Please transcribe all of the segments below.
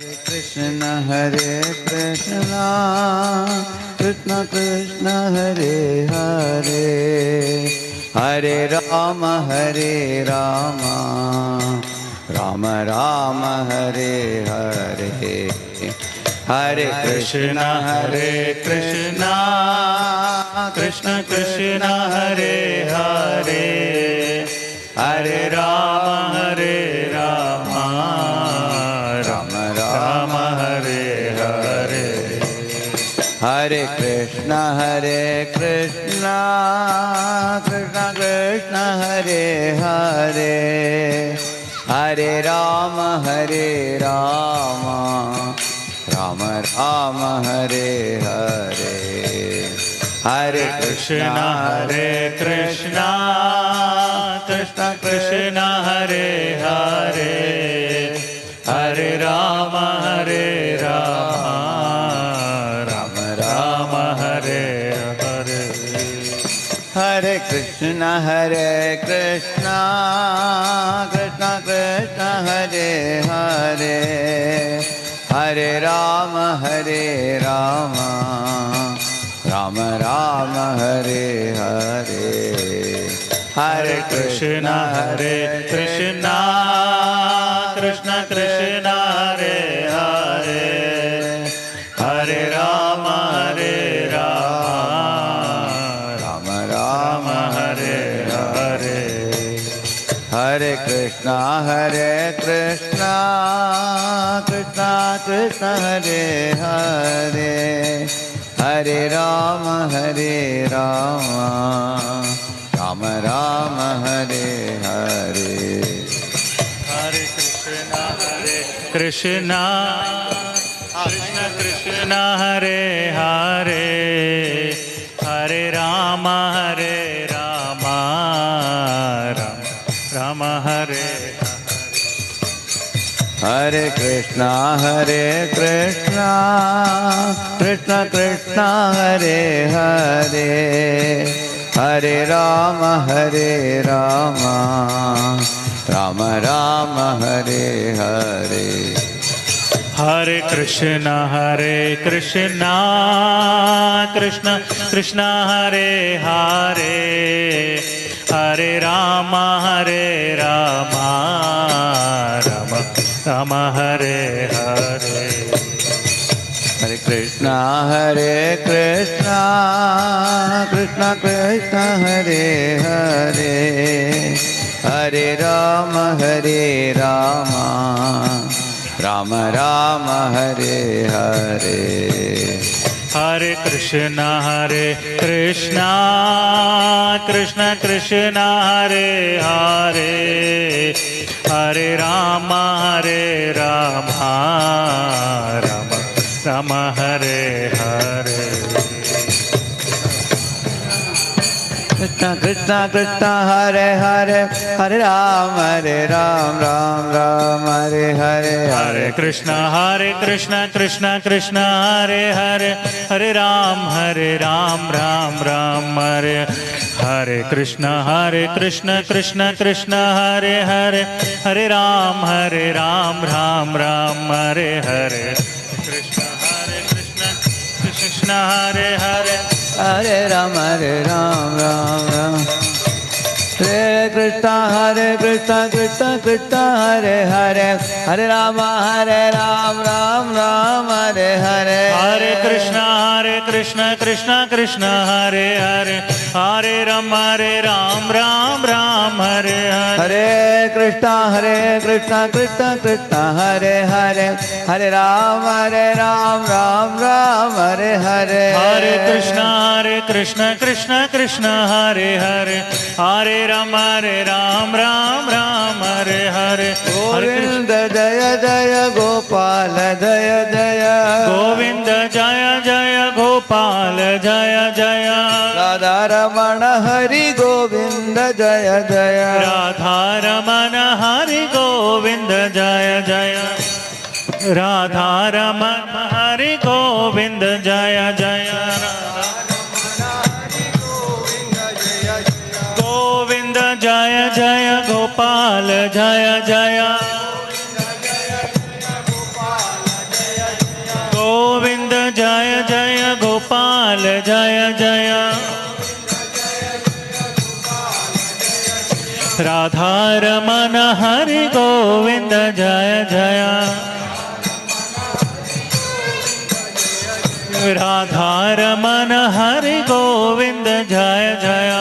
कृष्ण कृष्ण कृष्ण हरे हरे, हरे राम राम राम हरे हरे, हरे कृष्ण कृष्ण कृष्ण हरे हरे, हरे राम राम राम हरे हरे, हरे कृष्ण कृष्ण कृष्ण हरे हरे, हरे राम राम राम हरे हरे, हरे कृष्ण कृष्ण कृष्ण हरे हरे, हरे राम राम राम हरे हरे, हरे कृष्ण कृष्ण कृष्ण हरे हरे, हरे राम राम राम हरे हरे, हरे कृष्ण कृष्ण कृष्ण हरे हरे, हरे राम राम राम हरे हरे, हरे कृष्ण कृष्ण कृष्ण हरे हरे, हरे राम राम राम हरे हरे, हरे कृष्ण कृष्ण कृष्ण हरे हरे, हरे राम राम राम हरे, हरे कृष्ण कृष्ण कृष्ण हरे हरे, हरे राम राम राम हरे हरे, हरे कृष्ण कृष्ण कृष्ण हरे हरे, हरे राम राम राम हरे हरे, हरे कृष्ण कृष्ण कृष्ण हरे हरे, हरे राम राम राम हरे हरे, हरे कृष्ण कृष्ण कृष्ण हरे हरे, हरे राम राम हरे हरे, कृष्ण कृष्ण हरे हरे, हरे राम राम राम हरे हरे, हरे कृष्ण कृष्ण कृष्ण हरे हरे, हरे राम राम राम हरे, हरे कृष्ण कृष्ण कृष्ण हरे हरे, हरे राम राम राम हरे हरे, कृष्ण कृष्ण हरे हरे, हरे राम राम राम, हरे कृष्ण कृष्ण हरे हरे, हरे राम राम राम हरे हरे, हरे कृष्ण कृष्ण हरे हरे, हरे राम राम हरे हरे, हरे कृष्ण कृष्ण हरे हरे, हरे राम राम हरे हरे, हरे कृष्ण कृष्ण हरे हरे, हरे राम राम हरे हरे, गोविंद जय जय गोपाल जय जय, गोविंद जय जय गोपाल जय जय, राधा रमण हरि गोविंद जय जय, राधा रमण हरि गोविंद जय जय, राधा रमण हरि गोविंद जय जय, गोविंद जय जय गोपाल जय जय, जय जय गोपाल जय जय राधा रमन हरि गोविंद जय जय राधा रमन हरि गोविंद जय जय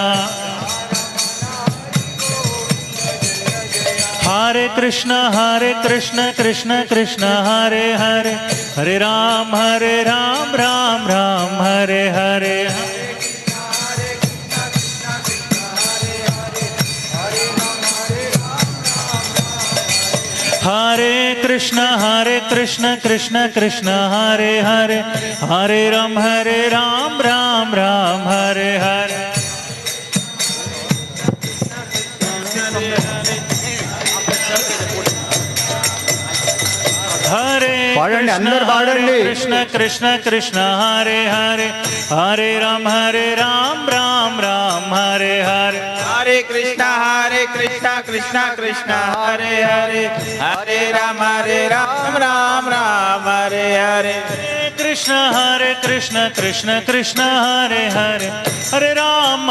हरे कृष्ण कृष्ण कृष्ण हरे हरे हरे राम राम राम हरे हरे हरे कृष्ण कृष्ण कृष्ण हरे हरे हरे राम राम राम हरे हरे हरे పాడండి అందరూ పాడండి कृष्ण कृष्ण कृष्ण हरे हरे हरे राम राम राम हरे हरे हरे कृष्ण कृष्ण कृष्ण हरे हरे हरे राम राम राम हरे हरे कृष्ण कृष्ण कृष्ण हरे हरे हरे राम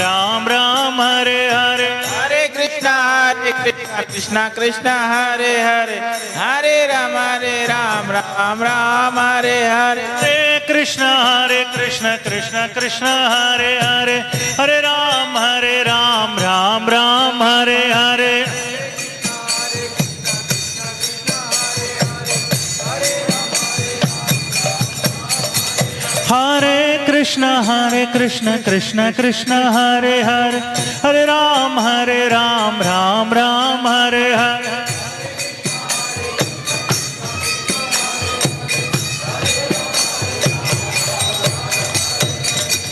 राम राम हरे हरे हरे कृष्ण कृष्ण कृष्ण हरे हरे हरे राम राम राम हरे हरे हरे कृष्ण कृष्ण कृष्ण हरे हरे हरे राम राम राम हरे हरे हरे कृष्ण कृष्ण कृष्ण हरे हरे हरे राम राम राम हरे हरे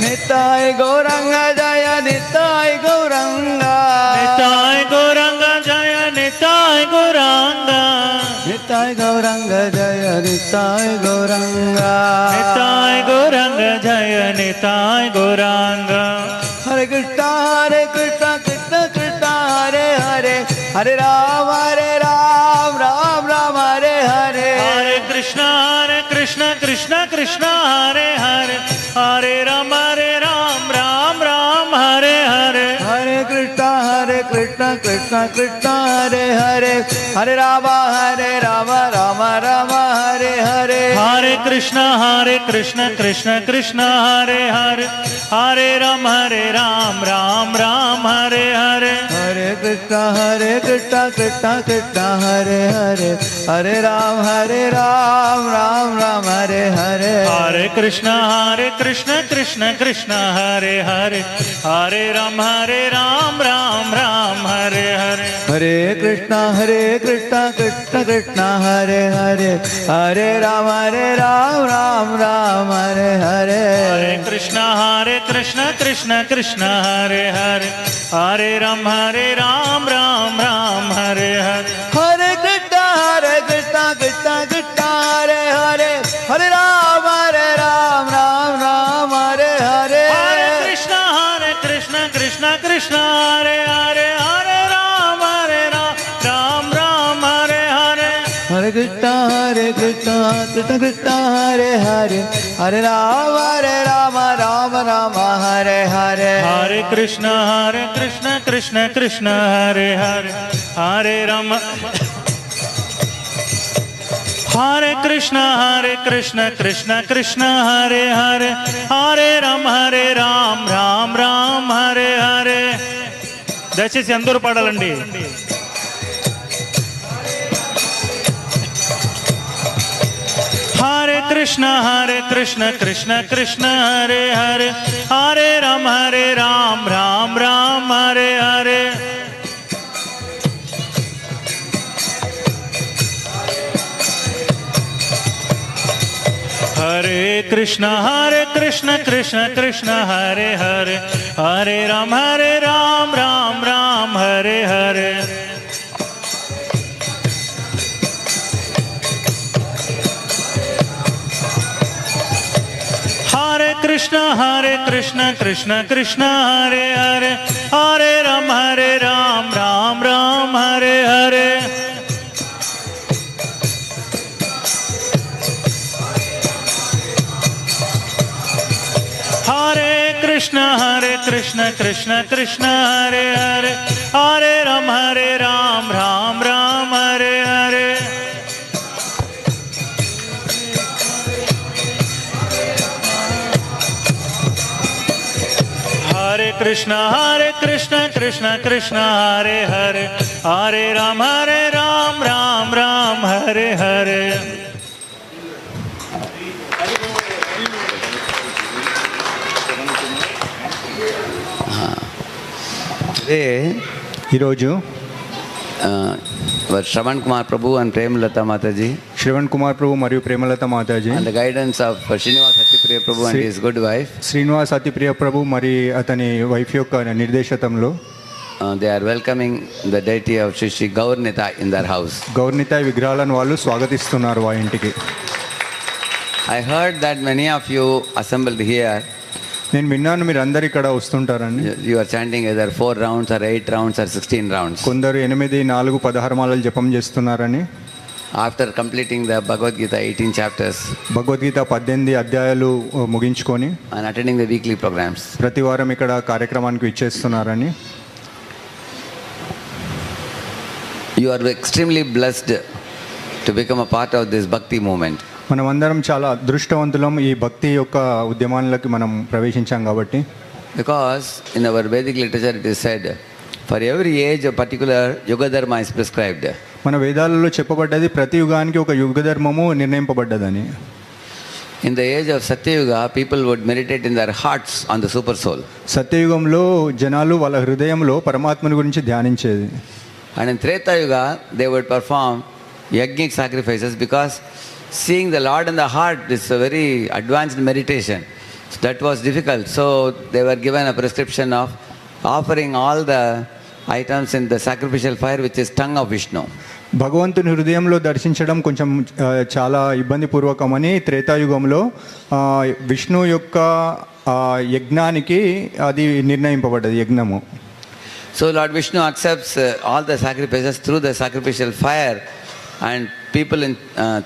निताय गौरंग जय निताय गौरंगा निताय गौरंग जय निताय गौरंग निताय गौरंग जय निताय गौरंगा निताय गौरंग जय निताय गौरंग हरे कृष्ण कृष्ण कृष्ण हरे हरे हरे राम राम राम हरे हरे हरे कृष्ण कृष्ण कृष्ण हरे हरे हरे राम राम राम हरे हरे हरे कृष्ण कृष्ण कृष्ण हरे हरे हरे राम राम राम हरे हरे हरे कृष्ण कृष्ण कृष्ण हरे हरे हरे राम राम राम हरे हरे हरे कृष्ण कृष्ण कृष्ण हरे हरे हरे राम राम राम हरे हरे हरे कृष्ण कृष्ण कृष्ण हरे हरे हरे राम राम राम हरे हरे हरे कृष्ण कृष्ण कृष्ण हरे हरे हरे राम राम राम हरे हरे हरे कृष्ण कृष्ण कृष्ण हरे हरे हरे राम राम राम हरे हरे हरे कृष्ण कृष्ण कृष्ण हरे हरे हरे राम राम राम हरे हरे हरे कृष्ण कृष्ण हरे हरे हरे राम राम राम हरे हरे हरे कृष्ण कृष्ण कृष्ण हरे हरे हरे राम राम राम हरे हरे हरे कृष्ण कृष्ण कृष्ण हरे हरे हरे राम हरे कृष्ण कृष्ण कृष्ण हरे हरे हरे राम राम राम हरे हरे దయచేసి అందరూ పాడాలండి हरे Krishna Krishna Krishna Hare Hare Hare Ram Ram Ram Hare Hare Hare Krishna Krishna Krishna Hare Hare Hare Ram Ram Ram Hare Hare Hare Krishna Krishna Krishna Hare Hare Hare Ram Ram Ram Hare Hare Krishna Krishna Krishna Hare Hare, Hare Ram Ram Ram Hare Hare. Hare Krishna Krishna Krishna Hare Hare, Hare Ram Ram Ram Hare Hare. అదే ఈరోజు Shravan Kumar Prabhu and Premlata Mataji, Shravan Kumar ప్రభు మరియు Premalatha Mataji and the guidance of Srinivas Satyapriya Prabhu and his good wife, Srinivas అతిప్రియ ప్రభు మరి అతని wife యొక్క నిర్దేశతంలో they are welcoming the deity of Shri Shri Gaurnita in their house. గౌర్నితాయ్ విగ్రహాలను వాళ్ళు స్వాగతిస్తున్నారు ఆ ఇంటికి. I heard that many of you assembled here, నేను విన్నాను మీరు అందరు ఇక్కడ వస్తుంటారని. you are chanting either 4 rounds or 8 rounds or 16 rounds. కొందరు 8, 4, 16 మాలలు జపం చేస్తున్నారని. After completing the Bhagavad Gita 18 chapters Bhagavad Gita 18 అధ్యాయాలు ముగించుకొని and attending the weekly programs. ప్రతి వారం ఇక్కడ కార్యక్రమానికి ఇచ్చేస్తున్నారని. You are extremely blessed to become a part of this Bhakti movement. మనమందరం చాలా అదృష్టవంతులం ఈ భక్తి యొక్క ఉద్యమాలకి మనం ప్రవేశించాం కాబట్టి. Because in our Vedic literature it is said, for every age a particular yoga dharma is prescribed. మన వేదాలలో చెప్పబడ్డది ప్రతి యుగానికి ఒక యుగ ధర్మము నిర్ణయింపబడ్డదని. In the age of Satyayuga, people would meditate in their hearts on the super soul. సత్యయుగంలో జనాలు వాళ్ళ హృదయంలో పరమాత్మని గురించి ధ్యానించేది. And in Treta Yuga, they would perform yajnic sacrifices because seeing the Lord in the heart is a very advanced meditation. So that was difficult. So they were given a prescription of offering all the items in the sacrificial fire, which is tongue of Vishnu. భగవంతుని హృదయంలో దర్శించడం కొంచెం చాలా ఇబ్బందిపూర్వకమని త్రేతాయుగంలో విష్ణు యొక్క యజ్ఞానికి అది నిర్ణయింపబడ్డది యజ్ఞము. So Lord Vishnu accepts all the sacrifices through the sacrificial fire, and people in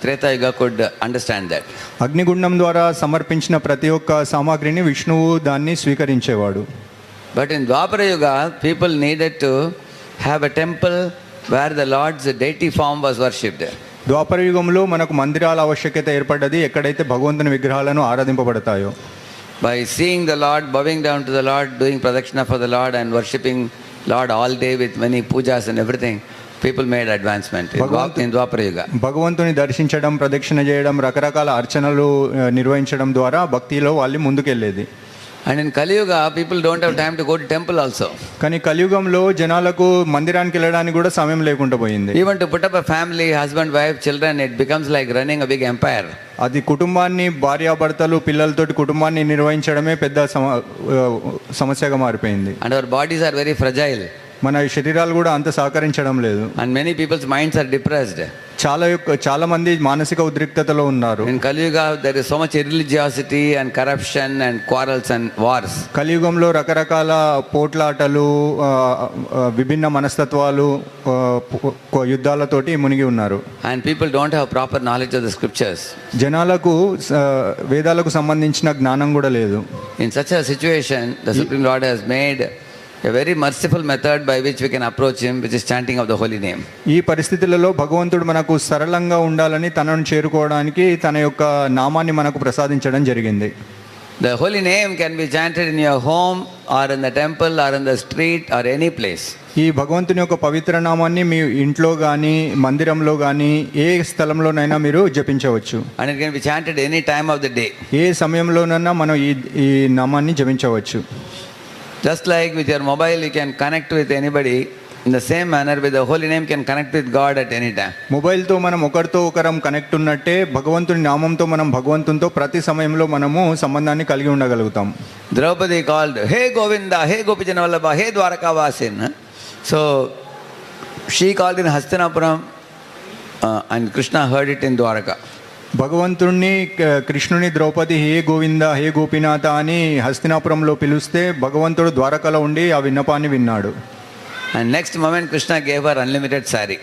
Treta Yuga could understand that. అగ్నిగుండం ద్వారా సమర్పించిన ప్రతి ఒక్క సామాగ్రిని విష్ణువు దాన్ని స్వీకరించేవాడు. But in Dwapara Yuga, people needed to have a temple where the Lord's deity form was worshipped. ద్వాపర యుగంలో మనకు మందిరాల ఆవశ్యకత ఏర్పడ్డది ఎక్కడైతే భగవంతుని విగ్రహాలను ఆరాధింపబడతాయో. By seeing the Lord, bowing down to the Lord, doing pradakshina for the Lord and worshipping Lord all day with many pujas and everything, people made advancement in Dwapara Yuga. భగవంతుని దర్శించడం, ప్రదక్షిణ చేయడం, రకరకాల అర్చనలు నిర్వహించడం ద్వారా భక్తిలో వాళ్ళు ముందుకెళ్ళేది. And in Kali Yuga, people don't have time to go to temple also. కానీ కలియుగంలో జనాలకు మందిరానికి వెళ్ళడానికి కూడా సమయం లేకుండా పోయింది. Even to put up a family, husband, wife, children, it becomes like running a big empire. అది కుటుంబాన్ని భార్యాభర్తలు పిల్లలతోటి కుటుంబాన్ని నిర్వహించడమే పెద్ద సమస్యగా మారిపోయింది. And our bodies are very fragile. మన శరీరాలు కూడా అంత సహకరించడం లేదు. And many people's minds are depressed. చాలా మంది మానసిక ఉద్రిక్తతలో ఉన్నారు. In Kali Yuga, there is so much irreligiosity and corruption and quarrels and wars. కలియుగంలో రకరకాల పోట్లాటలు, విభిన్న మనస్తత్వాలు, యుద్ధాలతోటి మునిగి ఉన్నారు. And people don't have proper knowledge of the scriptures. జనాలకు వేదాలకు సంబంధించిన జ్ఞానం కూడా లేదు. In such a situation, the Supreme Lord has made a very merciful method by which we can approach him, which is chanting of the holy name. ఈ పరిస్థితులలో భగవంతుడు మనకు సరళంగా ఉండాలని తనను చేరుకోవడానికి తన యొక్క నామాన్ని మనకు ప్రసాదించడం జరిగింది. The holy name can be chanted in your home or in the temple or in the street or any place. ఈ భగవంతుని యొక్క పవిత్ర నామాన్ని మీ ఇంట్లో కానీ మందిరంలో కానీ ఏ స్థలంలోనైనా మీరు జపించవచ్చు. And it can be chanted any time of the day. ఏ సమయంలోనైనా మనం ఈ నామాన్ని జపించవచ్చు. Just like with your mobile you can connect with anybody, in the same manner with the holy name can connect with God at any time. మొబైల్తో మనం ఒకరితో ఒకరం connect ఉన్నట్టే భగవంతుని నామంతో మనం భగవంతునితో ప్రతి సమయంలో మనము సంబంధాన్ని కలిగి ఉండగలుగుతాం. Draupadi called, "Hey Govinda, hey Gopijana Vallabha, hey Dwaraka Vasin." So she called in Hastinapuram and Krishna heard it in Dwaraka. భగవంతుణ్ణి కృష్ణుని ద్రౌపది హే గోవింద హే గోపినాథ అని హస్తినాపురంలో పిలిస్తే భగవంతుడు ద్వారకలో ఉండి ఆ విన్నపాన్ని విన్నాడు. And next moment Krishna gave her unlimited saree.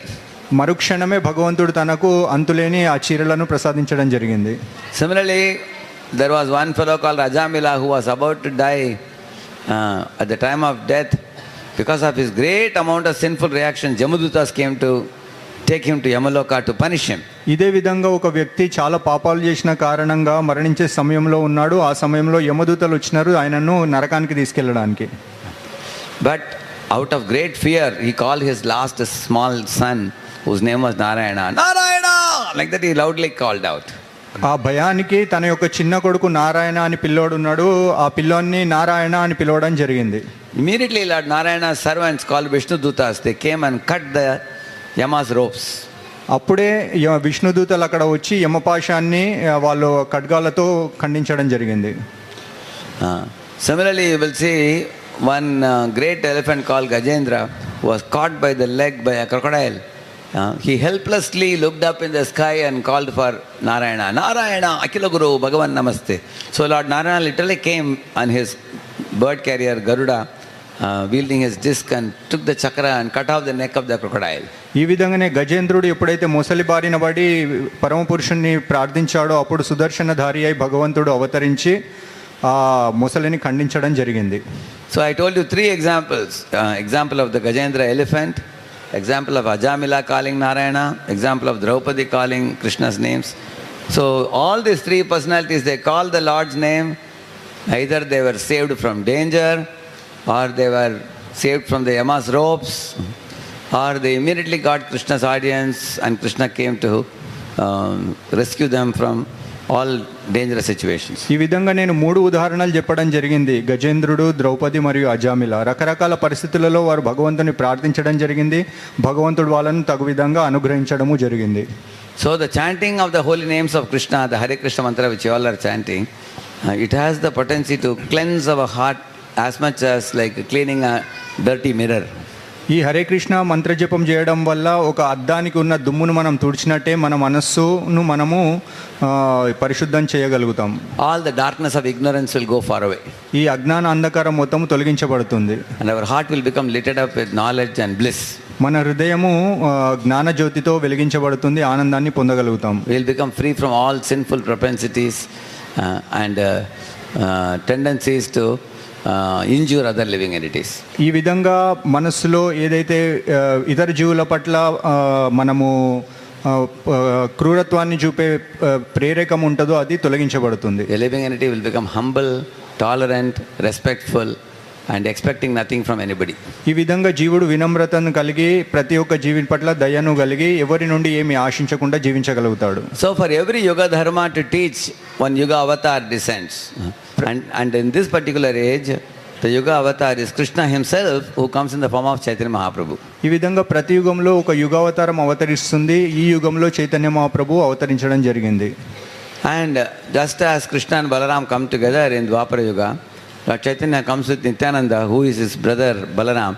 మరుక్షణమే భగవంతుడు తనకు అంతులేని ఆ చీరలను ప్రసాదించడం జరిగింది. Similarly, there was one fellow called Rajamila who was about to die at the time of death, because of his great amount of sinful reaction, Jamadutas came to take him to Yamaloka to punish him. ఇదే విధంగా ఒక వ్యక్తి చాలా పాపాలు చేసిన కారణంగా మరణించే సమయంలో ఉన్నాడు. ఆ సమయంలో యమదూతలు వచ్చినారు ఆయనను నరకానికి తీసుకెళ్ళడానికి. But out of great fear, he called his last small son, whose name was Narayana. Narayana! Like that he loudly called out. ఆ భయానికి తన యొక్క చిన్న కొడుకు నారాయణ అని పిల్లోడు ఉన్నాడు. ఆ పిల్లోన్ని నారాయణ అని పిలవడం జరిగింది. Immediately Lord Narayana's servants called Vishnu Dutas. They came and cut the Yama's ropes. అప్పుడే విష్ణుదూతలు అక్కడ వచ్చి యమపాశాన్ని వాళ్ళు ఖడ్గాలతో ఖండించడం జరిగింది. Similarly, you will see one great elephant called Gajendra was caught by the leg by a crocodile. He helplessly looked up in the sky and called for Narayana. Narayana, Akila Guru, Bhagavan Namaste. So Lord Narayana literally came on his bird carrier Garuda, wielding his disc, and took the chakra and cut off the neck of the crocodile. ఈ విధంగానే గజేంద్రుడు ఎప్పుడైతే మొసలి బారిన పడి పరమపురుషుణ్ణి ప్రార్థించాడో అప్పుడు సుదర్శనధారి అయి భగవంతుడు అవతరించి ఆ మొసలిని ఖండించడం జరిగింది. So I told you three examples. Example of the Gajendra elephant, example of Ajamila calling Narayana, example of Draupadi calling Krishna's names. So all these three personalities, they call the Lord's name. Either they were saved from danger, or they were saved from the Yama's ropes, or they immediately got Krishna's audience and Krishna came to rescue them from all dangerous situations. ఈ విధంగా నేను 3 ఉదాహరణలు చెప్పడం జరిగింది. గజేంద్రుడు, ద్రౌపది మరియు అజామిల రకరకాల పరిస్థితులలో వారు భగవంతుని ప్రార్థించడం జరిగింది. భగవంతుడు వాళ్ళను తగు విధంగా అనుగ్రహించడము జరిగింది. So the chanting of the holy names of Krishna, the Hare Krishna mantra which you all are chanting, it has the potency to cleanse our heart as much as like cleaning a dirty mirror. ఈ హరే కృష్ణ మంత్ర జపం చేయడం వల్ల ఒక అద్దానికి ఉన్న దుమ్మును మనం తుడిచినట్టే మన మనస్సును మనము పరిశుద్ధం చేయగలుగుతాం. All the darkness of ignorance will go far away. ఈ అజ్ఞాన అంధకారం మొత్తం తొలగించబడుతుంది. And our heart will become lit up with knowledge and bliss. మన హృదయము జ్ఞాన జ్యోతితో వెలిగించబడుతుంది, ఆనందాన్ని పొందగలుగుతాం. We will become free from all sinful propensities and tendencies to injure other living entities. ఈ విధంగా మనస్సులో ఏదైతే ఇతర జీవుల పట్ల మనము క్రూరత్వాన్ని చూపే ప్రేరేకం ఉంటుందో అది తొలగించబడుతుంది. A living entity will become humble, tolerant, respectful and expecting nothing from anybody. ఈ విధంగా జీవుడు వినమ్రతను కలిగి ప్రతి ఒక్క జీవి పట్ల దయను కలిగి ఎవరి నుండి ఏమి ఆశించకుండా జీవించగలుగుతాడు. So for every yuga dharma to teach, one yuga avatar descends. And in this particular age, the yuga avatar is Krishna himself, who comes in the form of Chaitanya Mahaprabhu. ఈ విధంగా ప్రతి యుగంలో ఒక యుగావతారం అవతరిస్తుంది. ఈ యుగంలో చైతన్య మహాప్రభు అవతరించడం జరిగింది. And just as Krishna and Balaram come together in Dwapara Yuga, Lord Chaitanya comes with Nityananda, who is his brother Balaram.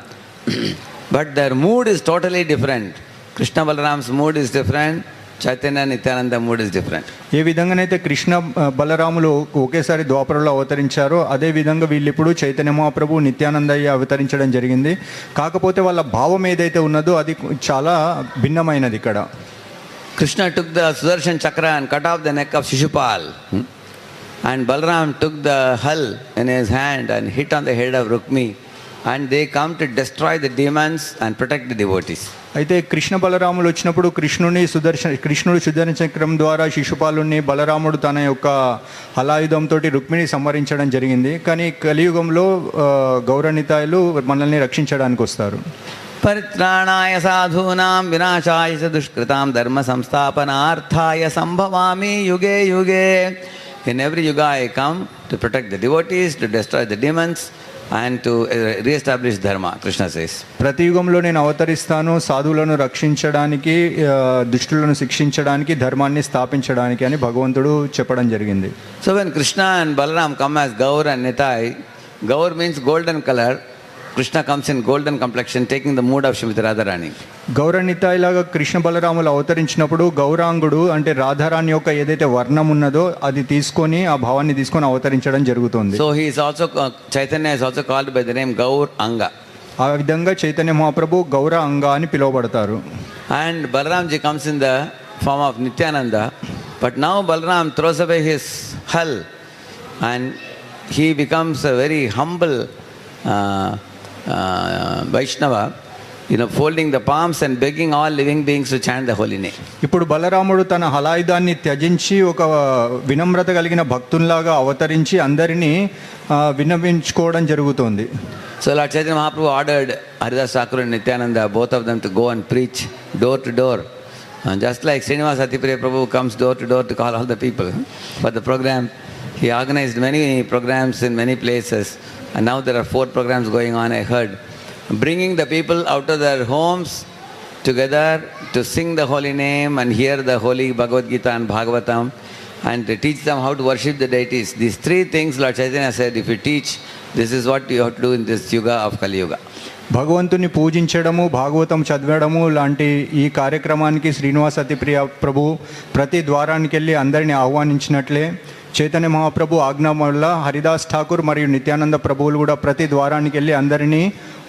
But their mood is totally different. Krishna Balaram's mood is different. Chaitanya Nityananda mood is different. ఏ విధంగానైతే కృష్ణ బలరాములు ఒకేసారి ద్వాపరలో అవతరించారో అదే విధంగా వీళ్ళు ఇప్పుడు చైతన్య మహాప్రభు నిత్యానందయ్య అవతరించడం జరిగింది. కాకపోతే వాళ్ళ భావం ఏదైతే ఉన్నదో అది చాలా భిన్నమైనది. ఇక్కడ Krishna took the Sudarshan Chakra and cut off the neck of Shishupal. And Balaram took the hull in his hand and hit on the head of Rukmi. And they come to destroy the demons and protect the devotees. అయితే కృష్ణ బలరాములు వచ్చినప్పుడు కృష్ణుడు సుదర్శన చక్రం ద్వారా శిశుపాలుని బలరాముడు తన యొక్క హలాయుధంతో రుక్మిణి సంహరించడం జరిగింది. కానీ కలియుగంలో గౌరనితాయులు మనల్ని రక్షించడానికి వస్తారు. పరిత్రాణాయ సాధూనాం వినాశాయ చ దుష్కృతాం ధర్మ సంస్థాపనార్థాయ సంభవామి యుగే యుగే. In every yuga I come to protect the devotees, to destroy the demons and to re-establish dharma, Krishna says. ప్రతి యుగంలో నేను అవతరిస్తాను సాధువులను రక్షించడానికి, దుష్టులను శిక్షించడానికి, ధర్మాన్ని స్థాపించడానికి అని భగవంతుడు చెప్పడం జరిగింది. So when Krishna and Balaram come as Gaur and Nitai, Gaur means golden color. Krishna comes in golden complexion, taking the mood of Srimati Radharani. గౌరనితాయిలాగా Krishna బలరాములు అవతరించినప్పుడు గౌరాంగుడు అంటే రాధారాణి యొక్క ఏదైతే వర్ణం ఉన్నదో అది తీసుకొని ఆ భావాన్ని తీసుకొని అవతరించడం జరుగుతుంది. So he is also Chaitanya is also called by the name Gaur Anga. ఆ విధంగా చైతన్య మహాప్రభు గౌర అంగ అని పిలువబడతారు. And Balaramji comes in the form of Nityananda, but now Balaram throws away his hull and he becomes a very humble Vaishnava, folding the palms and begging all living beings to chant the holy name. ఇప్పుడు బలరాముడు తన హలాయుధాన్ని త్యజించి ఒక వినమ్రత కలిగిన భక్తుల్లాగా అవతరించి అందరినీ విన్నవించుకోవడం జరుగుతోంది. So Lord Chaitanya Mahaprabhu ordered Haridas Thakur and Nityananda, both of them, to go and preach door to door. Just like Srinivas Atipriya Prabhu comes door to door to call all the people for the program. He organized many programs in many places, and now there are 4 programs going on, I heard. Bringing the people out of their homes together to sing the holy name and hear the holy Bhagavad Gita and Bhagavatam, and to teach them how to worship the deities. These 3 things Lord Chaitanya said, if you teach, this is what you have to do in this yuga of Kali Yuga. భగవంతుని పూజించడము, భాగవతం చదవడము లాంటి ఈ కార్యక్రమానికి శ్రీనివాస్ అతిప్రియ ప్రభు ప్రతి ద్వారానికి వెళ్ళి అందరిని ఆహ్వానించినట్లే చైతన్య మహాప్రభు ఆజ్ఞ వల్ల హరిదాస్ ఠాకూర్ మరియు నిత్యానంద ప్రభువులు కూడా ప్రతి ద్వారానికి వెళ్ళి అందరినీ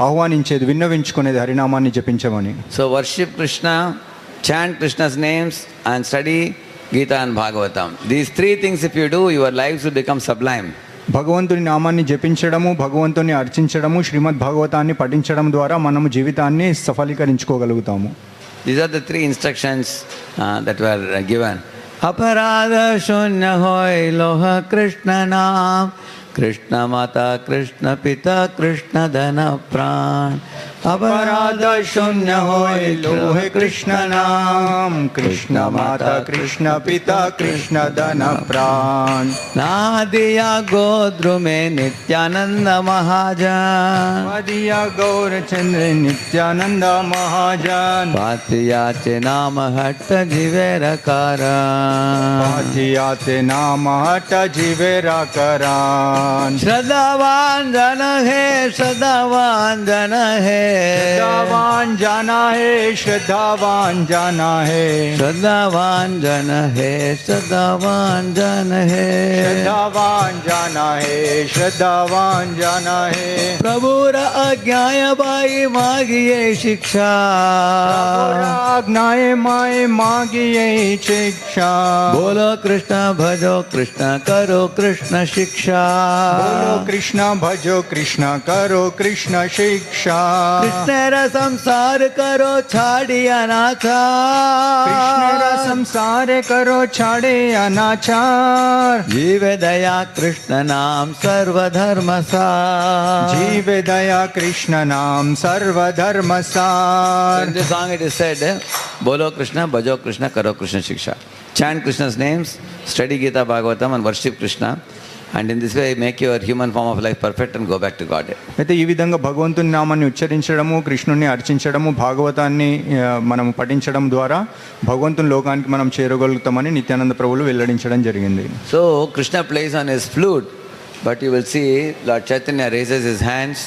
ఆహ్వానించేది, విన్నవించుకునేది హరినామాన్ని జపించమని. So worship Krishna, chant Krishna's names, and study Gita and Bhagavatam. These 3 things if you do, your lives will become sublime. భగవంతుని నామాన్ని జపించడము, భగవంతుని అర్చించడము, శ్రీమద్ భాగవతాన్ని పఠించడం ద్వారా మనము జీవితాన్ని సఫలీకరించుకోగలుగుతాము. These are the 3 instructions that were given. Aparada shunya hoy loha Krishna naam, Krishna mata Krishna pita Krishna dana pran. अपराध शून्य होय लोहे कृष्ण नाम, कृष्ण माता कृष्ण पिता कृष्ण धन प्राण. नादिया गोद्रु में नित्यानंद महाजन, दिया गौरचंद्र नित्यानंद महाजन. पातियाचे नाम हट्ट जीवेर कारण, पातियाचे नाम हट जीवेरा करान. श्रद्धावान जन है, श्रद्धावान जन है, श्रद्धावान जाना है, श्रद्धावान जाना है. श्रद्धावान जन है, श्रद्धावान जन है, श्रद्धावान जाना है, श्रद्धावान जाना है. प्रभुर आज्ञाय बाई मागिये शिक्षा, आज्ञाए माए मागिए शिक्षा. बोलो कृष्ण भजो कृष्ण करो कृष्ण शिक्षा, बोलो कृष्ण भजो कृष्ण करो कृष्ण शिक्षा. कृष्ण रा संसार करो छाड़ी अनाचार, कृष्ण रा संसार करो छाड़े अनाचार. जीव दया कृष्ण नाम सर्वधर्म सार, जीव दया कृष्ण नाम सर्वधर्म सार. In this song it is said, बोलो कृष्ण भजो कृष्ण करो कृष्ण शिक्षा. Chant Krishna's names, study Gita Bhagavatam and worship Krishna, and in this way make your human form of life perfect and go back to God. అయితే ఈ విధంగా భగవంతుని నామాన్ని ఉచ్చరించడము, కృష్ణుని అర్చించడము, భాగవతాన్ని మనం పఠించడం ద్వారా భగవంతుని లోకానికి మనం చేరగలుగుతామని నిత్యానంద ప్రభువులు వెల్లడించడం జరిగింది. So Krishna plays on his flute, but you will see Lord Chaitanya raises his hands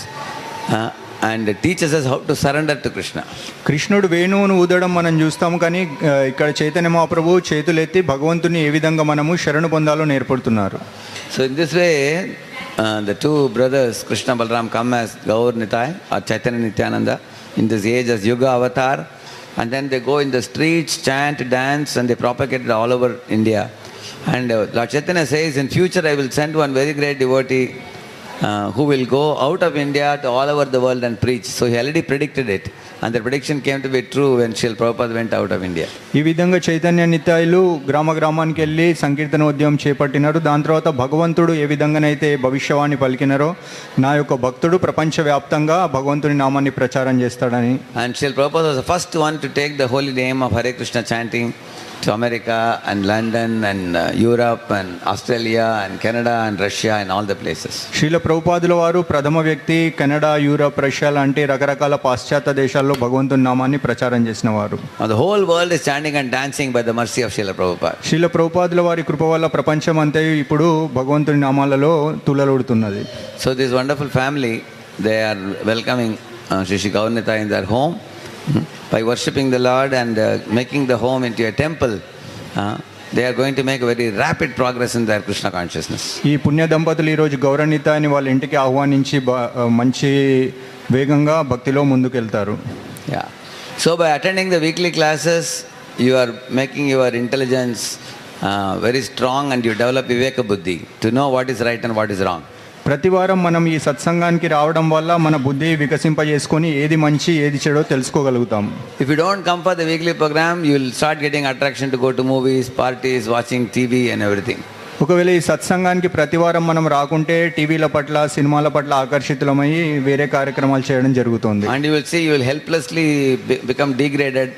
and teaches us how to surrender to Krishna. కృష్ణుడు వేణువును ఊదడం మనం చూస్తాము, కానీ ఇక్కడ చైతన్య మహాప్రభు చేతులెత్తి భగవంతుని ఏ విధంగా మనము శరణు పొందాలో నేర్పడుతున్నారు. So in this way, the 2 brothers, Krishna Balaram, come as Gaur Nitai or Chaitanya Nityananda in this age as Yuga Avatar, and then they go in the streets, chant, dance, and they propagate it all over India. And Lord Chaitanya says, in future I will send one very great devotee who will go out of India to all over the world and preach. So he already predicted it, and the prediction came to be true when Srila Prabhupada went out of India. ఈ విధంగా చైతన్య నిత్యాయులు గ్రామ గ్రామానికి వెళ్ళి సంకీర్తనోద్యమం చేపట్టినారు. దాని తర్వాత భగవంతుడు ఏ విధంగానైతే భవిష్యవాణి పలికినారో, నా యొక్క భక్తుడు ప్రపంచవ్యాప్తంగా భగవంతుని నామాన్ని ప్రచారం చేస్తాడని. And Srila Prabhupada was the first one to take the holy name of Hare Krishna chanting to America and London and Europe and Australia and Canada and Russia and all the places. Srila ప్రభుపాదుల వారు ప్రథమ వ్యక్తి Canada, Europe, Russia లాంటి రకరకాల పాశ్చాత్య దేశాల్లో భగవంతుని నామాన్ని ప్రచారం చేసిన వారు. Now the whole world is chanting and dancing by the mercy of Srila Prabhupada. Srila ప్రభుపాదుల వారి కృప వల్ల ప్రపంచం అంతా ఇప్పుడు భగవంతుని నామాలలో తులలుడుతున్నది. So this wonderful family, they are welcoming Shri Gaurnita in their home by worshipping the Lord and making the home into a temple. They are going to make a very rapid progress in their Krishna consciousness. ఈ పుణ్య దంపతులు ఈరోజు గౌరనిత అని వాళ్ళ ఇంటికి ఆహ్వానించి మంచి వేగంగా భక్తిలో ముందుకెళ్తారు. Yeah. So by attending the weekly classes, you are making your intelligence very strong, and you develop viveka buddhi to know what is right and what is wrong. ప్రతి వారం మనం ఈ సత్సంగానికి రావడం వల్ల మన బుద్ధి వికసింపజేసుకొని ఏది మంచి ఏది చెడో తెలుసుకోగలుగుతాం. If you don't come for the weekly program, you will start getting attraction to go to movies, parties, watching TV and everything. ఒకవేళ ఈ సత్సంగానికి ప్రతి వారం మనం రాకుంటే టీవీల పట్ల సినిమాల పట్ల ఆకర్షితులమై వేరే కార్యక్రమాలు చేయడం జరుగుతుంది. And you will see you will helplessly become degraded,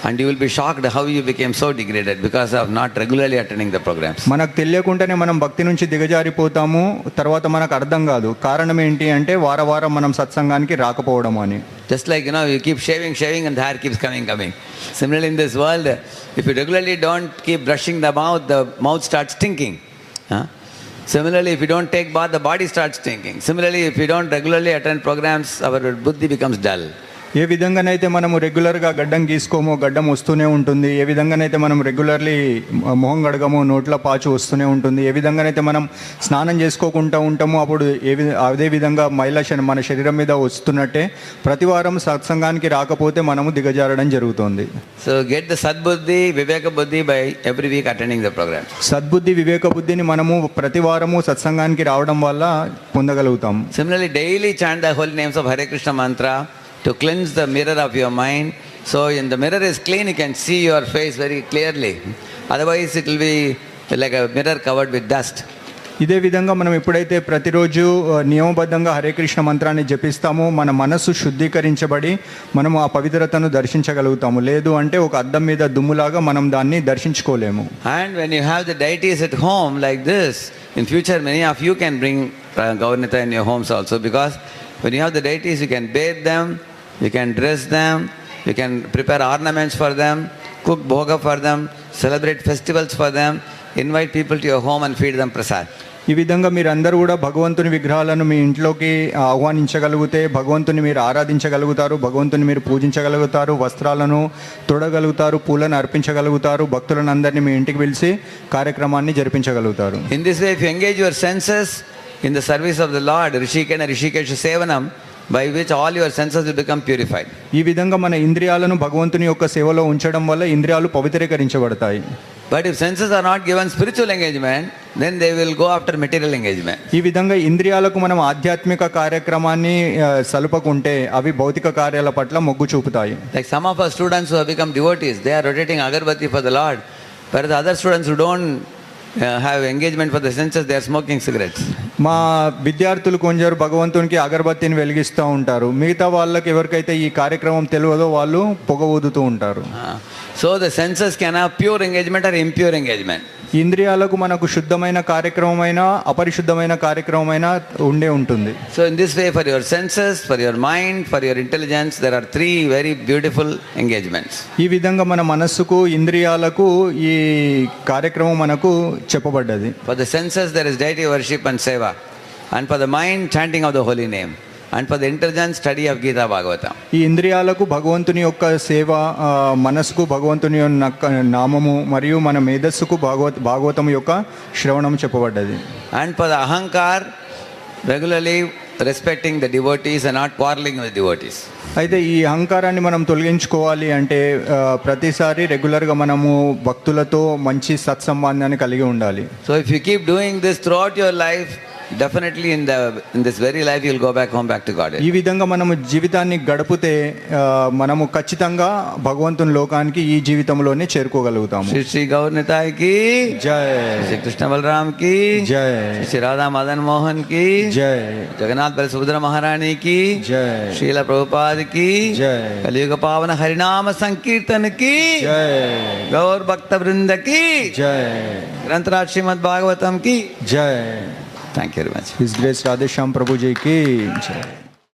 and you will be shocked how you became so degraded because of not regularly attending the programs. మనకు తెలియకుండానే మనం భక్తి నుంచి దిగజారిపోతాము. తర్వాత మనకు అర్థం కాదు కారణం ఏంటి అంటే వారం మనం సత్సంగానికి రాకపోవడం అని. Just like, you keep shaving and the hair keeps coming. Similarly, in this world, if you regularly don't keep brushing the mouth starts stinking. Similarly, if you don't take bath, the body starts stinking. Similarly, if you don't regularly attend programs, our buddhi becomes dull. ఏ విధంగానైతే మనము రెగ్యులర్గా గడ్డం గీసుకోమో గడ్డం వస్తూనే ఉంటుంది. ఏ విధంగానైతే మనం regularly మొహం గడగమో నోట్ల పాచు వస్తూనే ఉంటుంది. ఏ విధంగానైతే మనం స్నానం చేసుకోకుండా ఉంటామో అప్పుడు అదే విధంగా మన శరీరం మీద వస్తున్నట్టే ప్రతి వారం సత్సంగానికి రాకపోతే మనము దిగజారడం జరుగుతుంది. So get the sadbuddhi, viveka buddhi by every week attending the program. సద్బుద్ధి వివేక బుద్ధిని మనము ప్రతి వారము సత్సంగానికి రావడం వల్ల పొందగలుగుతాం. Similarly, daily chant the holy names of Hare Krishna mantra to cleanse the mirror of your mind. So when the mirror is clean, you can see your face very clearly. Otherwise, it will be like a mirror covered with dust. ఇదే విధంగా మనం ఎప్పుడైతే ప్రతిరోజు నియమబద్ధంగా హరే కృష్ణ మంత్రాన్ని జపిస్తామో మన మనస్సు శుద్ధీకరించబడి మనం ఆ పవిత్రతను దర్శించగలుగుతాము. లేదు అంటే ఒక అద్దం మీద దుమ్ములాగా మనం దాన్ని దర్శించుకోలేము. And when you have the deities at home like this, in future many of you can bring Gaurnita in your homes also, because when you have the deities, you can bathe them, you can dress them, you can prepare ornaments for them, cook bhoga for them, celebrate festivals for them, invite people to your home and feed them prasad. ఈ విధంగా మీరందరూ కూడా భగవంతుని విగ్రహాలను మీ ఇంట్లోకి ఆహ్వానించగలిగితే భగవంతుని మీరు ఆరాధించగలుగుతారు, భగవంతుని మీరు పూజించగలుగుతారు, వస్త్రాలను తొడగలుగుతారు, పూలను అర్పించగలుగుతారు, భక్తులను అందరినీ మీ ఇంటికి పిలిచి కార్యక్రమాన్ని జరిపించగలుగుతారు. In this way, if you engage your senses in the service of the Lord, Rishikena Rishikesha Sevanam, by which all your senses will become purified. ఈ విధంగా మన ఇంద్రియాలను భగవంతుని యొక్క సేవలో ఉంచడం వల్ల ఇంద్రియాలు పవిత్రీకరించబడతాయి. But if senses are not given spiritual engagement, then they will go after material engagement. ఈ విధంగా ఇంద్రియాలకు మనం ఆధ్యాత్మిక కార్యక్రమాన్ని సలుపకుంటే అవి భౌతిక కార్యాల పట్ల మొగ్గు చూపుతాయి. Like some of our students who have become devotees, they are rotating agarbatti for the Lord, whereas the other students who don't have engagement for the senses, they are smoking cigarettes. మా విద్యార్థులు కొందరు భగవంతునికి అగరబత్తిని వెలిగిస్తూ ఉంటారు. మిగతా వాళ్ళకి ఎవరికైతే ఈ కార్యక్రమం తెలియదో వాళ్ళు పొగ ఊదుతూ ఉంటారు. So the senses can have pure engagement or impure engagement. ఇంద్రియాలకు మనకు శుద్ధమైన కార్యక్రమమైన అపరిశుద్ధమైన కార్యక్రమమైన ఉండే ఉంటుంది. So in this way, for your senses, for your mind, for your intelligence, there are three very beautiful engagements. ఈ విధంగా మన మనస్సుకు ఇంద్రియాలకు ఈ కార్యక్రమం మనకు చెప్పబడ్డది. For the senses, there is deity worship and seva, and for the mind, chanting of the holy name, and for the intelligence, study of Gita Bhagavata. ఈ ఇంద్రియాలకు భగవంతుని యొక్క సేవ, మనస్సుకు భగవంతుని యొక్క నామము మరియు మన మేధస్సుకు భాగవతం యొక్క శ్రవణం చెప్పబడ్డది. And for the ahankar, regularly respecting the devotees and not quarreling with devotees. అయితే ఈ అహంకారాన్ని మనం తొలగించుకోవాలి అంటే ప్రతిసారి రెగ్యులర్గా మనము భక్తులతో మంచి సత్సంబంధాన్ని కలిగి ఉండాలి. So if you keep doing this throughout your life, definitely in this very life you will go back to God. ఈ విధంగా మనము జీవితాన్ని గడిపితే మనము ఖచ్చితంగా భగవంతుని లోకానికి ఈ జీవితంలోనే చేరుకోగలుగుతాము. శ్రీ శ్రీ గౌరనితాయ్ కి జై, శ్రీ కృష్ణ బలరామ్ కి జై, శ్రీ రాధా మదన్ మోహన్ కి జై, జగన్నాథ్ బలి సుభద్ర మహారాణి కి జై, శ్రీల ప్రభుపాద్ కి జై, కలియుగ పావన హరినామ సంకీర్తన కి జై, గౌర్ భక్త బృంద కి జై, గ్రంథరాజ్ శ్రీమద్ భాగవతం కి జై. Thank you very much. His grace Radheshyam Prabhu ji కి జై.